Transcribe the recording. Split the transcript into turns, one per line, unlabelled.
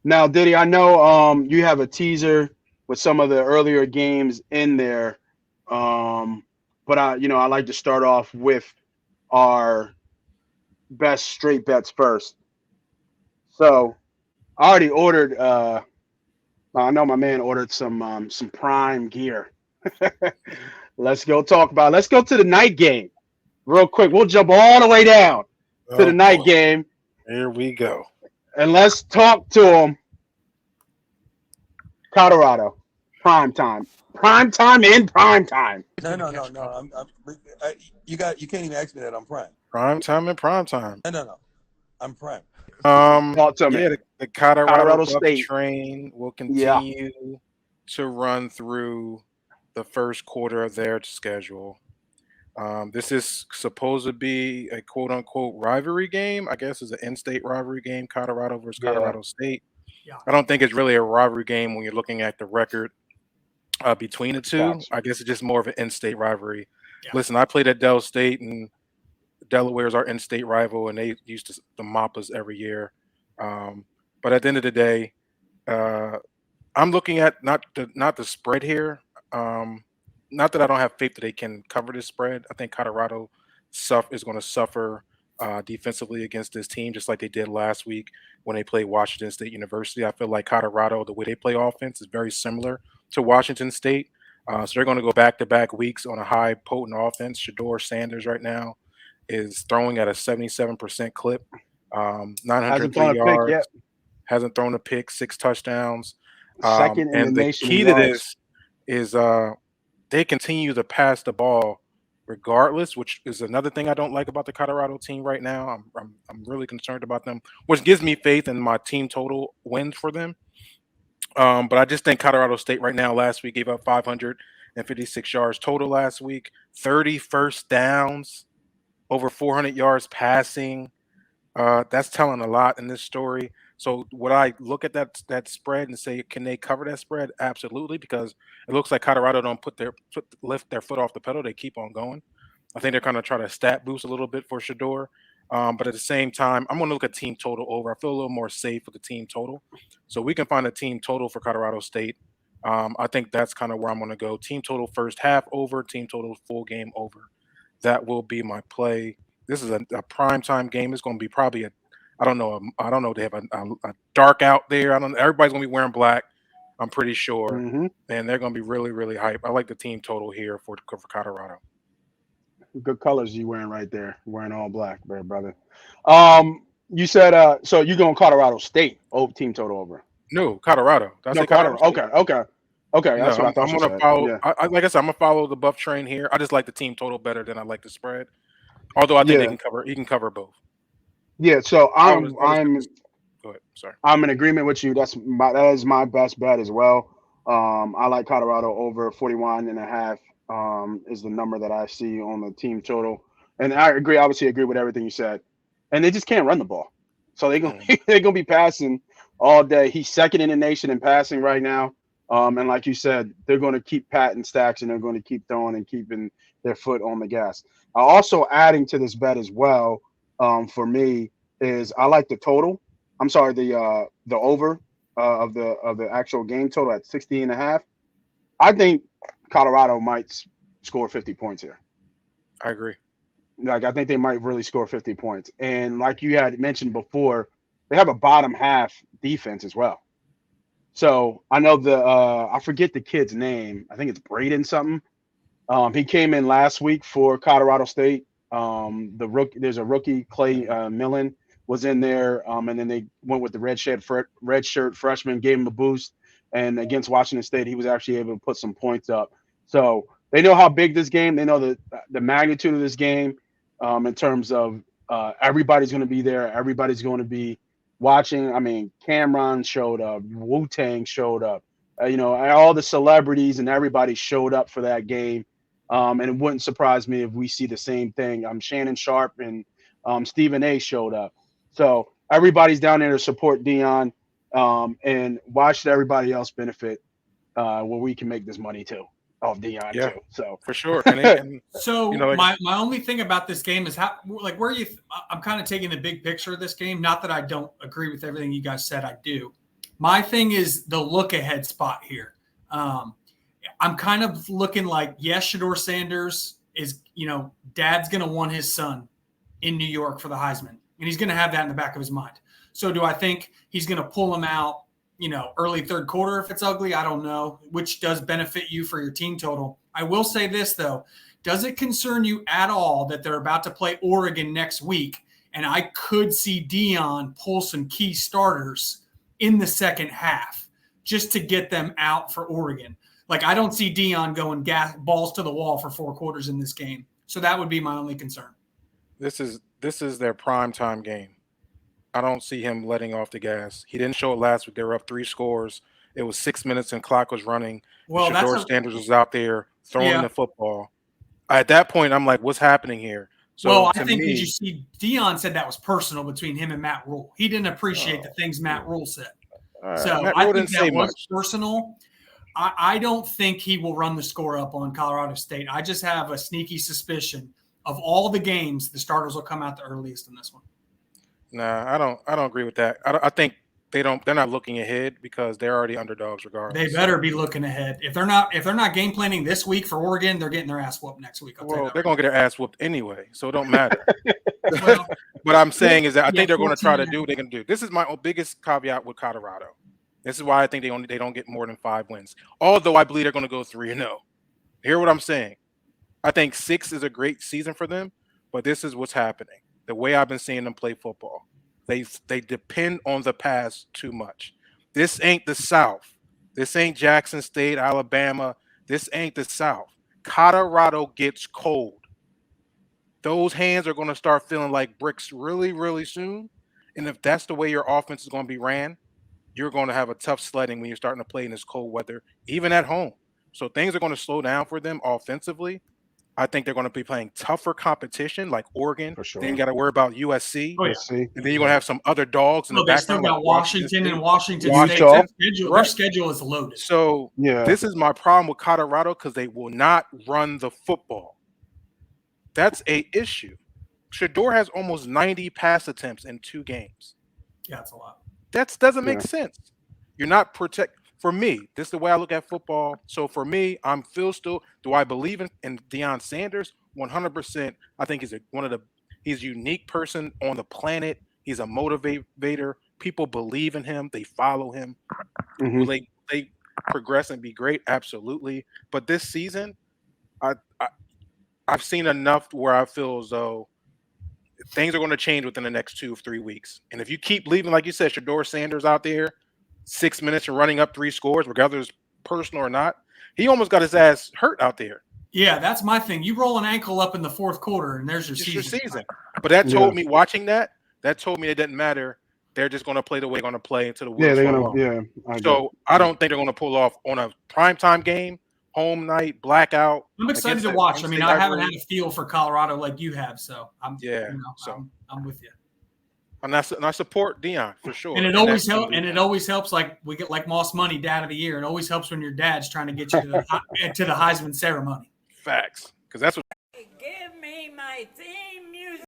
Now, Diddy, I know you have a teaser with some of the earlier games in there, um, but I like to start off with our best straight bets first. So I already ordered. I know my man ordered some prime gear. Let's go talk about. Let's go to the night game real quick. We'll jump all the way down to the
Oh
night
boy,
game
here we go.
and let's talk to them. Colorado, prime time, and prime time.
No, no, no, no. You can't even ask me that. I'm prime.
Prime time and prime time.
No, no, no. I'm prime.
Talk to me.
Yeah, the Colorado
Colorado
Buff
State.
train will
Yeah,
continue to run through the first quarter of their schedule. This is supposed to be a quote unquote rivalry game. I guess it's an in-state rivalry game, Colorado versus
yeah,
Colorado State.
Yeah.
I don't think it's really a rivalry game when you're looking at the record between the two.
facts.
I guess it's just more of an in-state rivalry.
Yeah.
Listen, I played at Dell State, and Delaware is our in-state rival, and they used to mop us every year. But at the end of the day, uh, I'm looking at not the spread here. Not that I don't have faith that they can cover this spread. I think Colorado is going to suffer defensively against this team, just like they did last week when they played Washington State University. I feel like Colorado, the way they play offense, is very similar to Washington State. So they're going to go back-to-back weeks on a high potent offense. Shador Sanders right now is throwing at a 77% clip,
Hasn't
903
thrown a pick yet.
yards, hasn't thrown a pick, 6 touchdowns.
Second in the
And the
nation in
key to
yards.
this is they continue to pass the ball regardless, which is another thing I don't like about the Colorado team right now. I'm really concerned about them, which gives me faith in my team total wins for them. But I just think Colorado State right now last week gave up 556 yards total last week, 30 first downs, over 400 yards passing. That's telling a lot in this story. So would I look at that spread and say, can they cover that spread? Absolutely, because it looks like Colorado don't lift their foot off the pedal. They keep on going. I think they're kind of try to stat boost a little bit for Shador. But at the same time, I'm going to look at team total over. I feel a little more safe with the team total. So we can find a team total for Colorado State. I think that's kind of where I'm going to go. Team total first half over, team total full game over. That will be my play. This is a prime time game. It's going to be probably a I don't know. I don't know. They have a dark out there. I don't. Everybody's gonna be wearing black. I'm pretty sure,
Hmm.
and they're gonna be really, really hype. I like the team total here for Colorado.
Good colors you wearing right there. Wearing all black, brother. You said so you going Colorado State? Oh, team total over.
No, Colorado. Did I
No,
say Colorado
Colorado.
State?
Okay, okay, okay.
No,
That's what I
I'm
thought you
gonna
said.
follow.
Yeah,
Like I said, I'm gonna follow the Buff train here. I just like the team total better than I like the spread. Although I think they
yeah,
can cover. He can cover both.
yeah. So
I respect this. Go ahead. Sorry.
I'm in agreement with you. That is my best bet as well. I like Colorado over 41 and a half is the number that I see on the team total. And I agree, obviously agree with everything you said. And they just can't run the ball. So they're gonna
Mm.
they're gonna be passing all day. He's second in the nation in passing right now. And like you said, they're gonna keep patting stacks and they're gonna keep throwing and keeping their foot on the gas. Also adding to this bet as well, for me is I like the total. I'm sorry, the over of the actual game total at 60 and a half. I think Colorado might score 50 points here.
I agree.
Like I think they might really score 50 points. And like you had mentioned before, they have a bottom half defense as well. So I know I forget the kid's name. I think it's Braden something. He came in last week for Colorado State. There's a rookie Clay Millen was in there, and then they went with the red shirt freshman, gave him a boost, and against Washington State, he was actually able to put some points up. So they know how big this game. They know the magnitude of this game, in terms of everybody's going to be there. Everybody's going to be watching. I mean, Cameron showed up, Wu Tang showed up. All the celebrities and everybody showed up for that game. And it wouldn't surprise me if we see the same thing. Shannon Sharp and Stephen A showed up. So everybody's down there to support Dion. And why should everybody else benefit where we can make this money too off Dion
Yeah,
too? So
for sure. And
So
like
my only thing about this game is how like where you I'm kind of taking the big picture of this game. Not that I don't agree with everything you guys said. I do. My thing is the look ahead spot here. I'm kind of looking like, yes, Shedeur Sanders is, dad's going to want his son in New York for the Heisman, and he's going to have that in the back of his mind. So do I think he's going to pull him out, early third quarter if it's ugly? I don't know, which does benefit you for your team total. I will say this, though. Does it concern you at all that they're about to play Oregon next week, and I could see Deion pull some key starters in the second half just to get them out for Oregon? Like, I don't see Deion going balls to the wall for 4 quarters in this game. So that would be my only concern.
This is their prime time game. I don't see him letting off the gas. He didn't show it last week. They were up 3 scores. It was 6 minutes and clock was running.
Well,
Shedeur Sanders was out there throwing the football. At that point, I'm like, what's happening here? So
I think did you see Deion said that was personal between him and Matt Rule. He didn't appreciate the things Matt Rule said. So
Matt
I
Rule
think
didn't say
that was
much.
personal. I don't think he will run the score up on Colorado State. I just have a sneaky suspicion of all the games, the starters will come out the earliest in this one.
Nah, I don't agree with that. I think they're not looking ahead because they're already underdogs regardless.
They better be looking ahead. If they're not game planning this week for Oregon, they're getting their ass whooped next week.
Well, they're going to get their ass whooped anyway, so it don't matter. What I'm saying is that I think they're going to try to do what they can do. This is my biggest caveat with Colorado. This is why I think they don't get more than 5 wins. Although I believe they're going to go 3-0. Hear what I'm saying? I think 6 is a great season for them, but this is what's happening. The way I've been seeing them play football, they depend on the pass too much. This ain't the South. This ain't Jackson State, Alabama. This ain't the South. Colorado gets cold. Those hands are going to start feeling like bricks really, really soon. And if that's the way your offense is going to be ran, you're going to have a tough sledding when you're starting to play in this cold weather, even at home. So things are going to slow down for them offensively. I think they're going to be playing tougher competition like Oregon.
For sure.
Then you got to worry about USC.
Oh, yeah.
And then you're going to have some other dogs in the
They
background.
still got
like
Washington and Washington State.
Utah.
Their schedule is loaded.
So this is my problem with Colorado because they will not run the football. That's an issue. Shedeur has almost 90 pass attempts in 2 games.
Yeah, that's a lot.
That doesn't make sense. You're not For me, this is the way I look at football. So for me, I'm still. Do I believe in Deion Sanders? 100%. I think he's he's a unique person on the planet. He's a motivator. People believe in him. They follow him.
Mm-hmm.
Will they progress and be great? Absolutely. But this season, I've seen enough where I feel as though things are going to change within the next 2 or 3 weeks. And if you keep leaving, like you said, Shedeur Sanders out there, 6 minutes and running up 3 scores, regardless personal or not, he almost got his ass hurt out there.
Yeah, that's my thing. You roll an ankle up in the 4th quarter, and there's your season.
But that told me watching that told me it doesn't matter. They're just going to play the way they're going to play until the wheels fall off. So I don't think they're going to pull off on a primetime game, home night, blackout.
I'm excited to watch. I mean, I haven't had a feel for Colorado like you have, so I'm with you.
And I support Deion for sure.
And it always helps. And it always helps. Like we get like Moss Money Dad of the Year. It always helps when your dad's trying to get you to the Heisman ceremony.
Facts, because that's what.
Give me my thing.